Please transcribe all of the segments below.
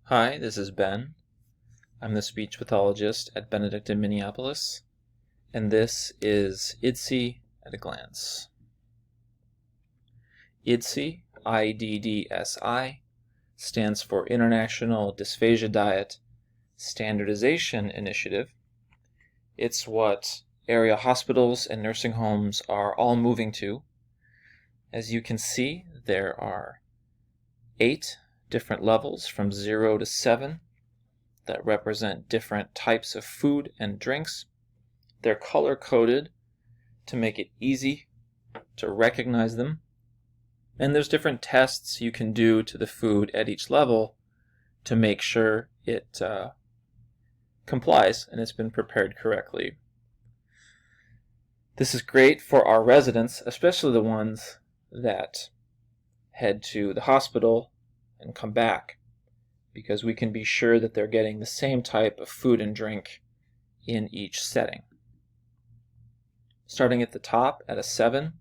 Hi, this is Ben. I'm the speech pathologist at Benedict in Minneapolis, and this is IDDSI at a glance. IDDSI, IDDSI, stands for International Dysphagia Diet Standardization Initiative. It's what area hospitals and nursing homes are all moving to. As you can see, there are 8 different levels from 0 to 7 that represent different types of food and drinks. They're color-coded to make it easy to recognize them. And there's different tests you can do to the food at each level to make sure it complies and it's been prepared correctly. This is great for our residents, especially the ones that head to the hospital and come back, because we can be sure that they're getting the same type of food and drink in each setting. Starting at the top at a 7,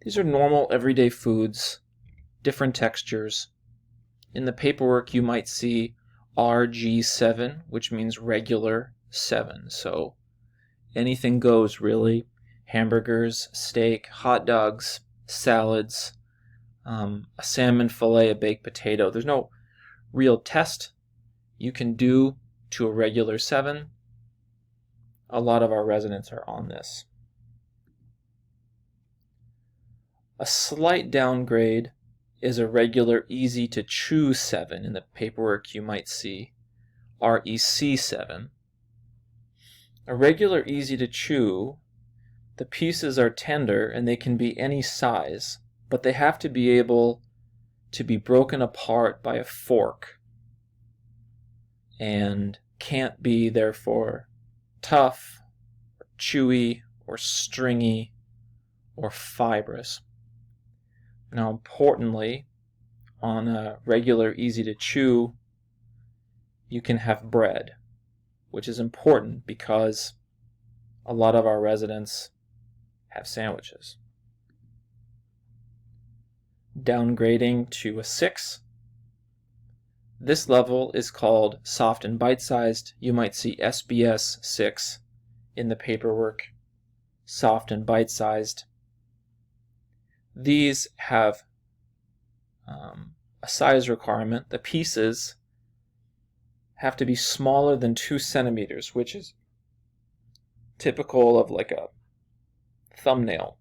these are normal everyday foods, different textures. In the paperwork you might see RG7, which means regular 7. So anything goes really. Hamburgers, steak, hot dogs, salads, a salmon fillet, a baked potato. There's no real test you can do to a regular 7. A lot of our residents are on this. A slight downgrade is a regular easy to chew 7. In the paperwork you might see REC7. A regular easy to chew, the pieces are tender and they can be any size, but they have to be able to be broken apart by a fork and can't be therefore tough, or chewy, or stringy, or fibrous. Now, importantly, on a regular easy to chew, you can have bread, which is important because a lot of our residents have sandwiches. Downgrading to a 6. This level is called soft and bite-sized. You might see SBS 6 in the paperwork, soft and bite-sized. These have a size requirement. The pieces have to be smaller than 2 centimeters, which is typical of like a thumbnail.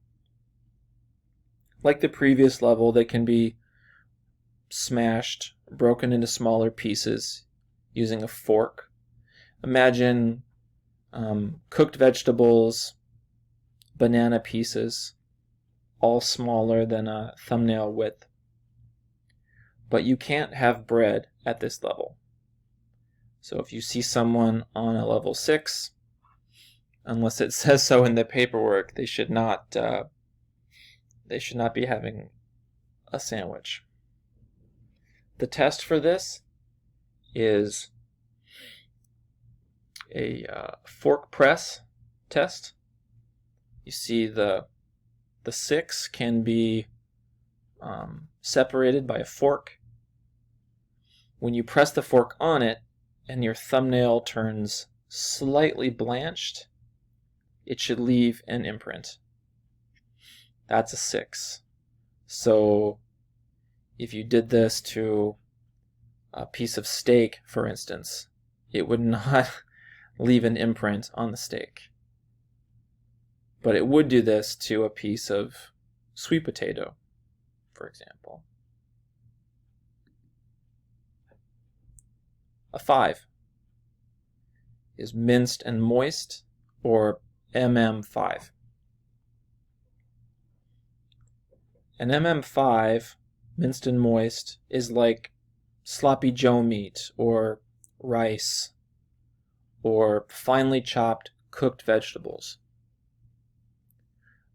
Like the previous level, they can be smashed, broken into smaller pieces using a fork. Imagine cooked vegetables, banana pieces, all smaller than a thumbnail width. But you can't have bread at this level. So if you see someone on a level 6, unless it says so in the paperwork, they should not be having a sandwich. The test for this is a fork press test. You see the 6 can be separated by a fork. When you press the fork on it and your thumbnail turns slightly blanched, it should leave an imprint. That's a 6. So if you did this to a piece of steak, for instance, it would not leave an imprint on the steak. But it would do this to a piece of sweet potato, for example. A 5 is minced and moist, or MM5. An MM5, minced and moist, is like sloppy Joe meat, or rice, or finely chopped cooked vegetables.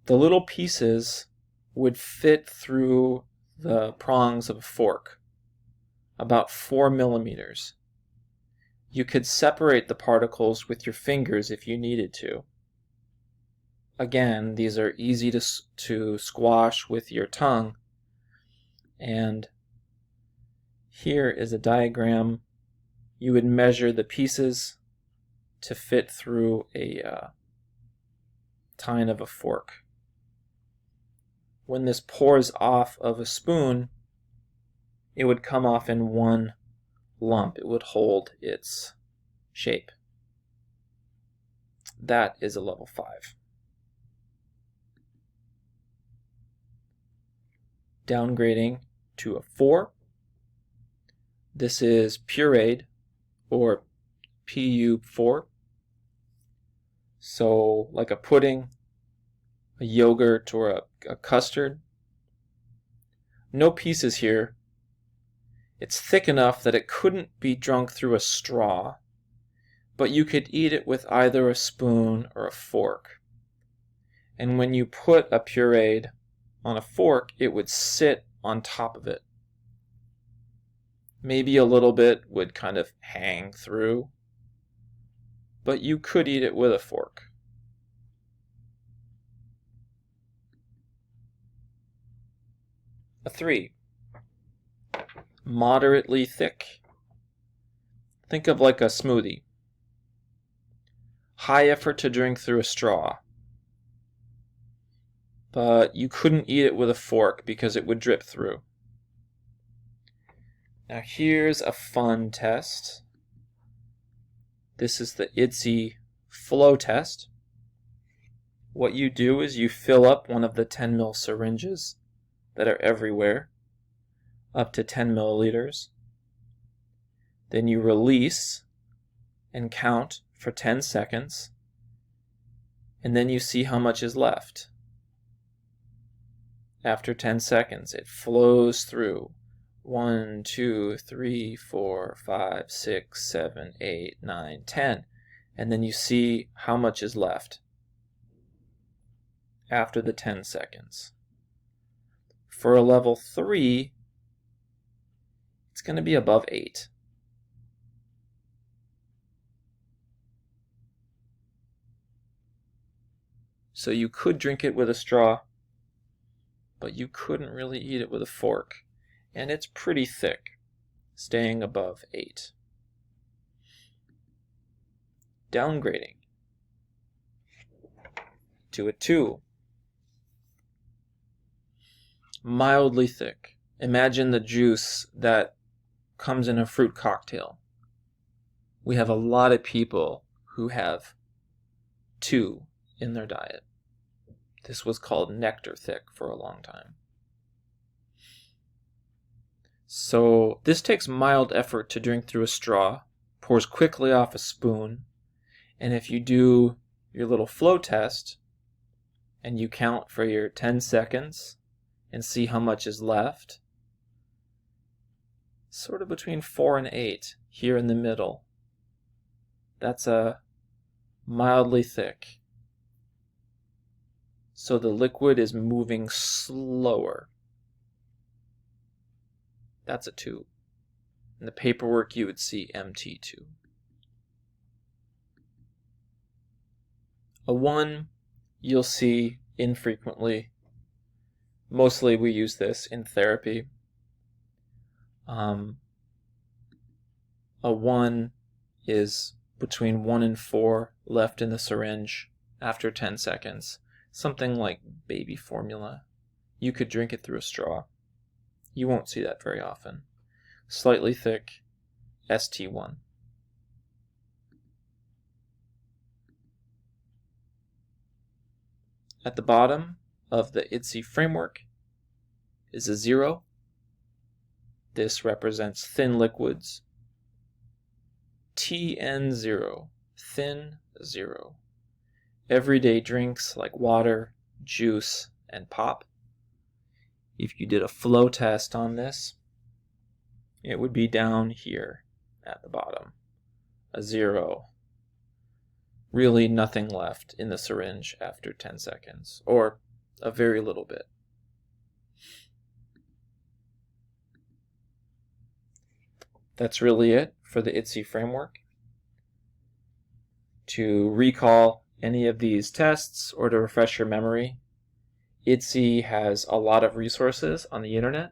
The little pieces would fit through the prongs of a fork, about 4 millimeters. You could separate the particles with your fingers if you needed to. Again, these are easy to squash with your tongue, and Here is a diagram. You would measure the pieces to fit through a tine of a fork. When this pours off of a spoon, it would come off in one lump. It would hold its shape. That is a level 5. Downgrading to a 4. This is pureed, or PU4. So like a pudding, a yogurt, or a custard. No pieces here. It's thick enough that it couldn't be drunk through a straw, but you could eat it with either a spoon or a fork. And when you put a pureed on a fork, it would sit on top of it. Maybe a little bit would kind of hang through, but you could eat it with a fork. A 3. Moderately thick. Think of like a smoothie. High effort to drink through a straw, but you couldn't eat it with a fork because it would drip through. Now here's a fun test. This is the IDSI flow test. What you do is you fill up one of the 10 ml syringes that are everywhere, up to 10 milliliters. Then you release and count for 10 seconds, and then you see how much is left. After 10 seconds, it flows through 1, 2, 3, 4, 5, 6, 7, 8, 9, 10, and then you see how much is left after the 10 seconds. For a level 3, it's going to be above 8. So you could drink it with a straw, but you couldn't really eat it with a fork. And it's pretty thick, staying above 8. Downgrading to a 2. Mildly thick. Imagine the juice that comes in a fruit cocktail. We have a lot of people who have 2 in their diet. This was called nectar thick for a long time. So this takes mild effort to drink through a straw, pours quickly off a spoon, and if you do your little flow test and you count for your 10 seconds and see how much is left, sort of between 4 and 8 here in the middle. That's a mildly thick. So the liquid is moving slower. That's a 2. In the paperwork you would see MT2. A 1 you'll see infrequently. Mostly we use this in therapy. A 1 is between 1 and 4 left in the syringe after 10 seconds. Something like baby formula. You could drink it through a straw. You won't see that very often. Slightly thick, ST1. At the bottom of the IDSI framework is a 0. This represents thin liquids. TN0, thin 0. Everyday drinks like water, juice, and pop. If you did a flow test on this, it would be down here at the bottom, a 0. Really nothing left in the syringe after 10 seconds, or a very little bit. That's really it for the IDSI framework. To recall any of these tests or to refresh your memory, IDSI has a lot of resources on the internet.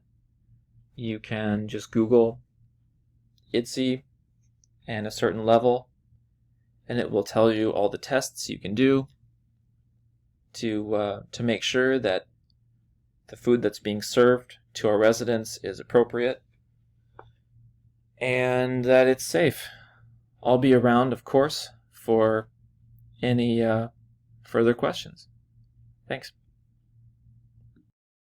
You can just Google IDSE and a certain level, and it will tell you all the tests you can do to make sure that the food that's being served to our residents is appropriate and that it's safe. I'll be around, of course, for any further questions. Thanks.